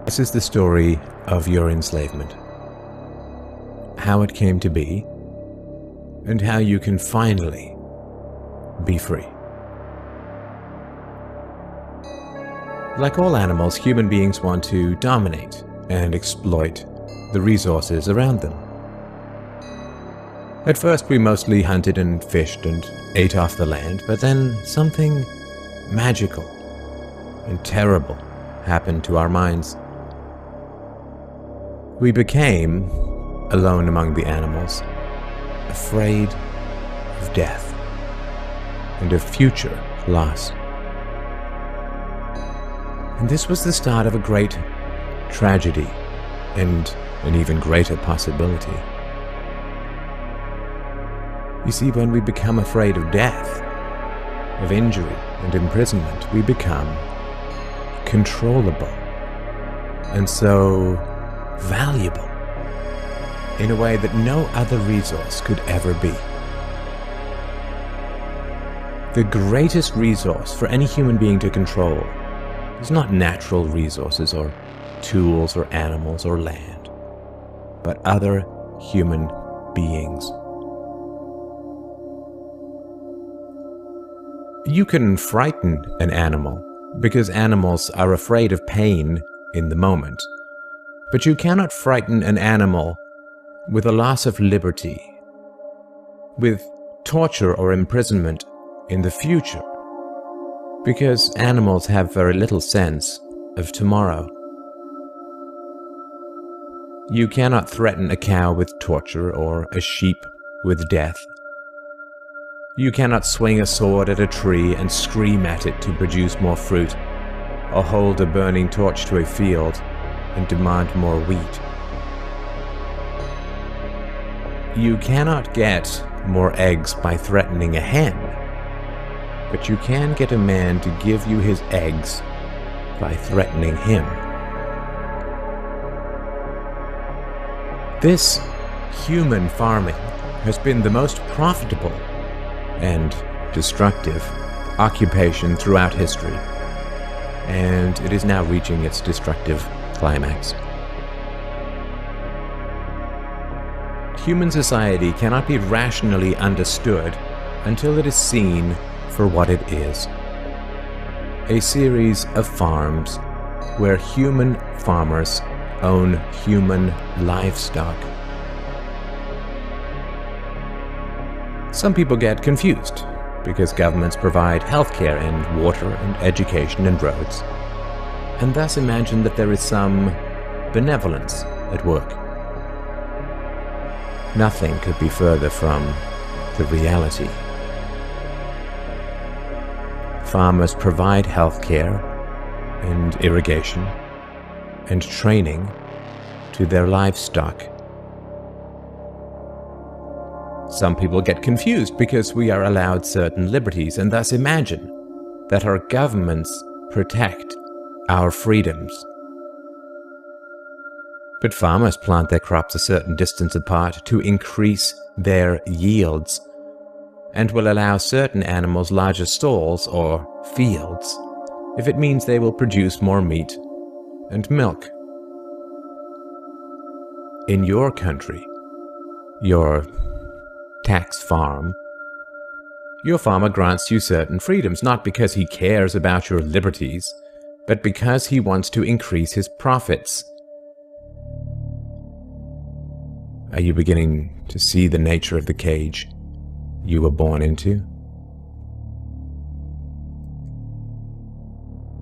This is the story of your enslavement, how it came to be, and how you can finally be free. Like all animals, human beings want to dominate and exploit the resources around them. At first, we mostly hunted and fished and ate off the land, but then something magical and terrible happened to our minds. We became, alone among the animals, afraid of death and of future loss. And this was the start of a great tragedy and an even greater possibility. You see, when we become afraid of death, of injury and imprisonment, we become controllable and so valuable in a way that no other resource could ever be. The greatest resource for any human being to control is not natural resources or tools or animals or land, but other human beings. You can frighten an animal because animals are afraid of pain in the moment, but you cannot frighten an animal with a loss of liberty, with torture or imprisonment in the future, because animals have very little sense of tomorrow. You cannot threaten a cow with torture or a sheep with death. You cannot swing a sword at a tree and scream at it to produce more fruit, or hold a burning torch to a field and demand more wheat. You cannot get more eggs by threatening a hen, but you can get a man to give you his eggs by threatening him. This human farming has been the most profitable and destructive occupation throughout history, and it is now reaching its destructive climax. Human society cannot be rationally understood until it is seen for what it is: a series of farms where human farmers own human livestock. Some people get confused because governments provide healthcare and water and education and roads, and thus imagine that there is some benevolence at work. Nothing could be further from the reality. Farmers provide healthcare and irrigation and training to their livestock. Some people get confused because we are allowed certain liberties and thus imagine that our governments protect our freedoms. But farmers plant their crops a certain distance apart to increase their yields, and will allow certain animals larger stalls or fields if it means they will produce more meat and milk. In your country, your tax farm, your farmer grants you certain freedoms, not because he cares about your liberties, but because he wants to increase his profits. Are you beginning to see the nature of the cage you were born into?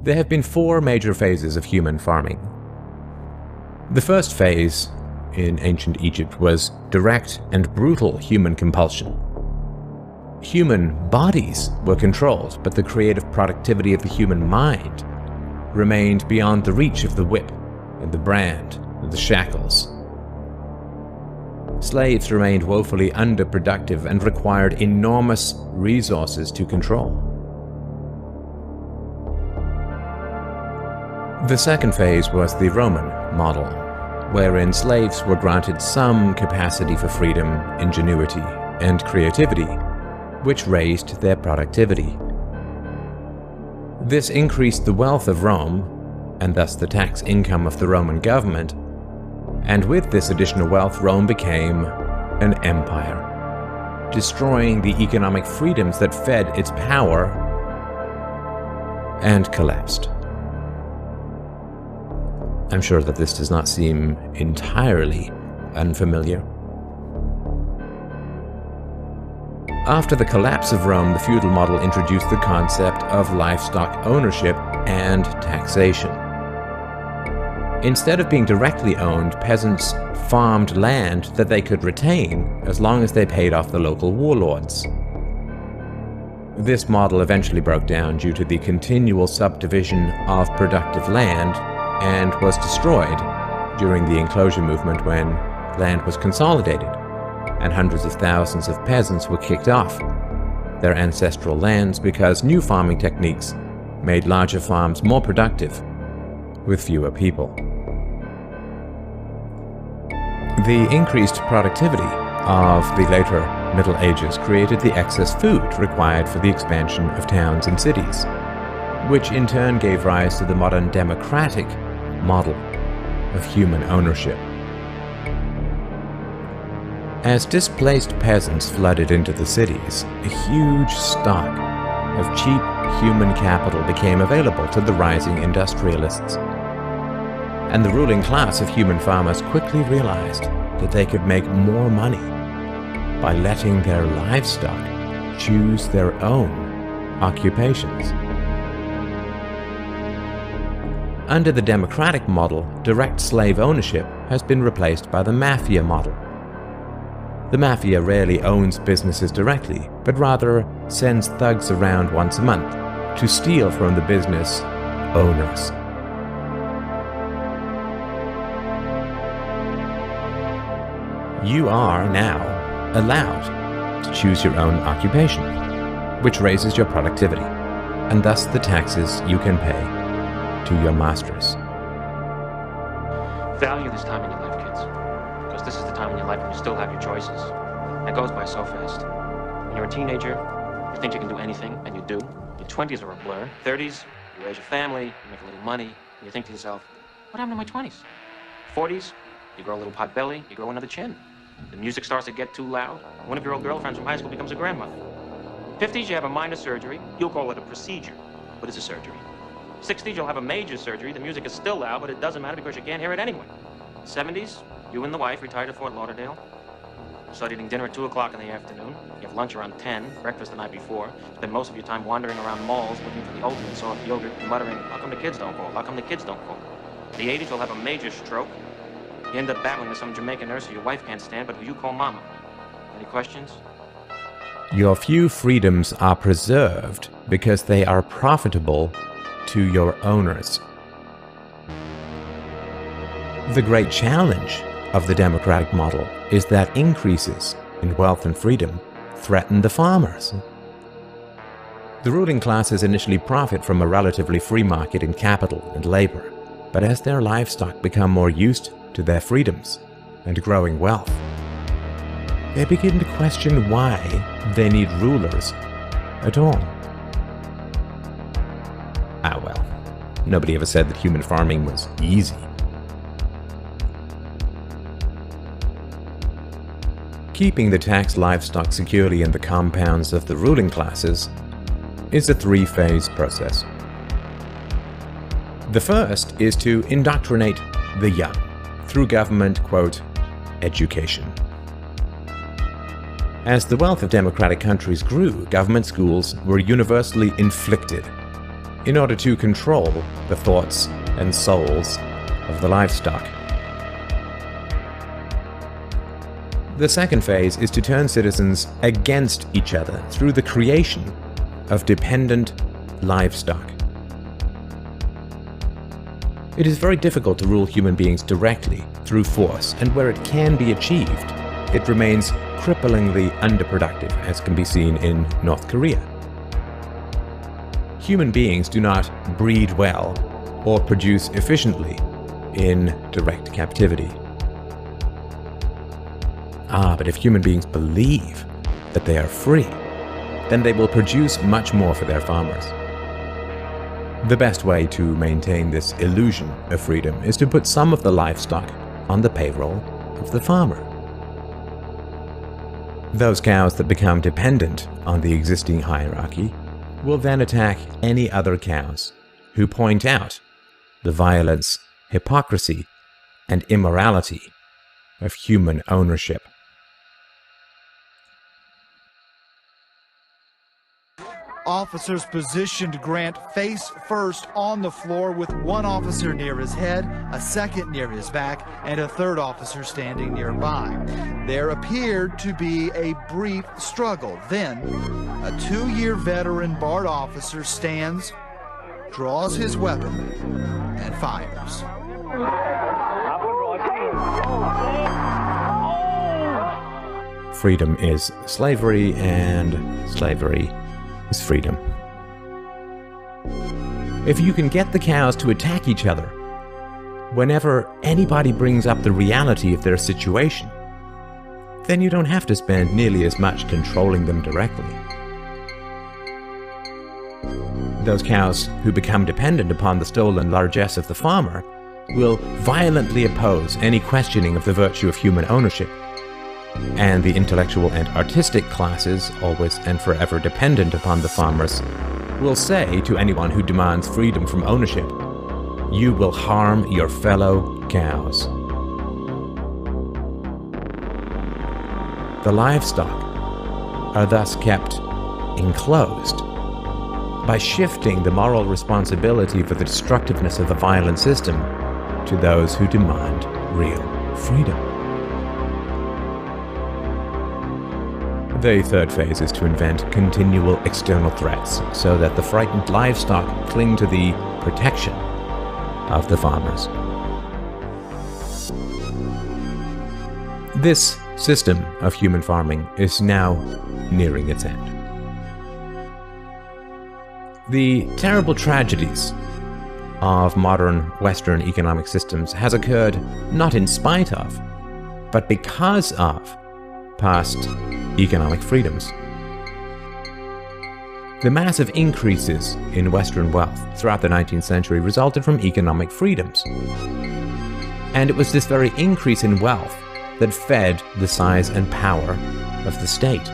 There have been 4 major phases of human farming. The first phase in ancient Egypt was direct and brutal human compulsion. Human bodies were controlled, but the creative productivity of the human mind remained beyond the reach of the whip and the brand and the shackles. Slaves remained woefully underproductive and required enormous resources to control. The second phase was the Roman model, wherein slaves were granted some capacity for freedom, ingenuity, and creativity, which raised their productivity. This increased the wealth of Rome and thus the tax income of the Roman government, and with this additional wealth, Rome became an empire, destroying the economic freedoms that fed its power, and collapsed. I'm sure that this does not seem entirely unfamiliar. After the collapse of Rome, the feudal model introduced the concept of livestock ownership and taxation. Instead of being directly owned, peasants farmed land that they could retain as long as they paid off the local warlords. This model eventually broke down due to the continual subdivision of productive land and was destroyed during the enclosure movement when land was consolidated and hundreds of thousands of peasants were kicked off their ancestral lands because new farming techniques made larger farms more productive with fewer people. The increased productivity of the later Middle Ages created the excess food required for the expansion of towns and cities, which in turn gave rise to the modern democratic model of human ownership. As displaced peasants flooded into the cities, a huge stock of cheap human capital became available to the rising industrialists. And the ruling class of human farmers quickly realized that they could make more money by letting their livestock choose their own occupations. Under the democratic model, direct slave ownership has been replaced by the mafia model. The mafia rarely owns businesses directly, but rather sends thugs around once a month to steal from the business owners. You are now allowed to choose your own occupation, which raises your productivity, and thus the taxes you can pay to your masters. Value this time in your life, kids, because this is the time in your life when you still have your choices. It goes by so fast. When you're a teenager, you think you can do anything, and you do. Your 20s are a blur. 30s, you raise your family, you make a little money, and you think to yourself, what happened to my 20s? 40s, you grow a little pot belly, you grow another chin. The music starts to get too loud. One of your old girlfriends from high school becomes a grandmother. 50s, you have a minor surgery. You'll call it a procedure, but it's a surgery. 60s, you'll have a major surgery. The music is still loud, but it doesn't matter because you can't hear it anyway. 70s, you and the wife retire to Fort Lauderdale. Start eating dinner at 2 o'clock in the afternoon. You have lunch around 10, breakfast the night before. Spend most of your time wandering around malls looking for the ultimate soft yogurt and muttering, how come the kids don't call? How come the kids don't call? In the 80s, you'll have a major stroke. You end up battling with some Jamaican nurse who your wife can't stand, but who you call mama. Any questions? Your few freedoms are preserved because they are profitable to your owners. The great challenge of the democratic model is that increases in wealth and freedom threaten the farmers. The ruling classes initially profit from a relatively free market in capital and labor, but as their livestock become more used to their freedoms and growing wealth, they begin to question why they need rulers at all. Ah well, nobody ever said that human farming was easy. Keeping the taxed livestock securely in the compounds of the ruling classes is a three-phase process. The first is to indoctrinate the young through government, quote, education. As the wealth of democratic countries grew, government schools were universally inflicted in order to control the thoughts and souls of the livestock. The second phase is to turn citizens against each other through the creation of dependent livestock. It is very difficult to rule human beings directly through force, and where it can be achieved, it remains cripplingly underproductive, as can be seen in North Korea. Human beings do not breed well or produce efficiently in direct captivity. But if human beings believe that they are free, then they will produce much more for their farmers. The best way to maintain this illusion of freedom is to put some of the livestock on the payroll of the farmer. Those cows that become dependent on the existing hierarchy will then attack any other cows who point out the violence, hypocrisy, and immorality of human ownership. Officers positioned Grant face first on the floor with one officer near his head, a second near his back, and a third officer standing nearby. There appeared to be a brief struggle. Then, a 2-year veteran BART officer stands, draws his weapon, and fires. Freedom is slavery, and slavery is freedom. If you can get the cows to attack each other whenever anybody brings up the reality of their situation, then you don't have to spend nearly as much controlling them directly. Those cows who become dependent upon the stolen largesse of the farmer will violently oppose any questioning of the virtue of human ownership. And the intellectual and artistic classes, always and forever dependent upon the farmers, will say to anyone who demands freedom from ownership, "You will harm your fellow cows." The livestock are thus kept enclosed. By shifting the moral responsibility for the destructiveness of the violent system to those who demand real freedom. The third phase is to invent continual external threats so that the frightened livestock cling to the protection of the farmers. This system of human farming is now nearing its end. The terrible tragedies of modern Western economic systems has occurred not in spite of, but because of past economic freedoms. The massive increases in Western wealth throughout the 19th century resulted from economic freedoms. And it was this very increase in wealth that fed the size and power of the state.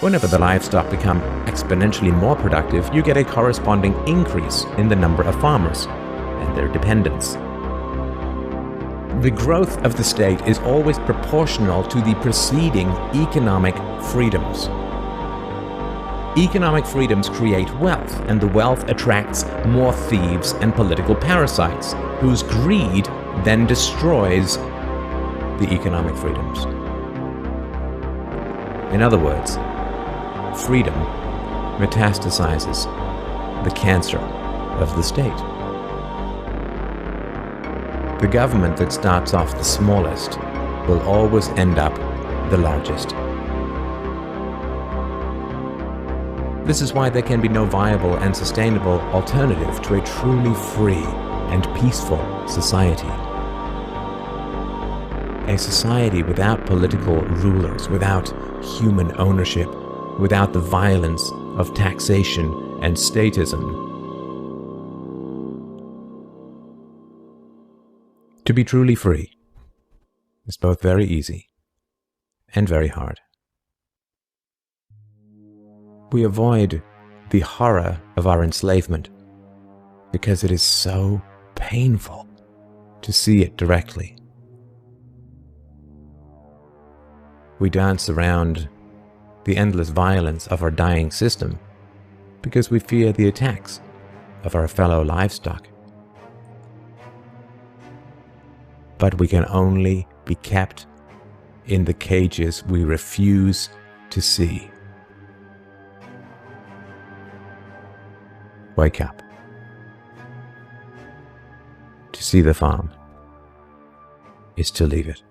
Whenever the livestock become exponentially more productive, you get a corresponding increase in the number of farmers and their dependents. The growth of the state is always proportional to the preceding economic freedoms. Economic freedoms create wealth, and the wealth attracts more thieves and political parasites, whose greed then destroys the economic freedoms. In other words, freedom metastasizes the cancer of the state. The government that starts off the smallest will always end up the largest. This is why there can be no viable and sustainable alternative to a truly free and peaceful society. A society without political rulers, without human ownership, without the violence of taxation and statism. To be truly free is both very easy and very hard. We avoid the horror of our enslavement because it is so painful to see it directly. We dance around the endless violence of our dying system because we fear the attacks of our fellow livestock. But we can only be kept in the cages we refuse to see. Wake up. To see the farm is to leave it.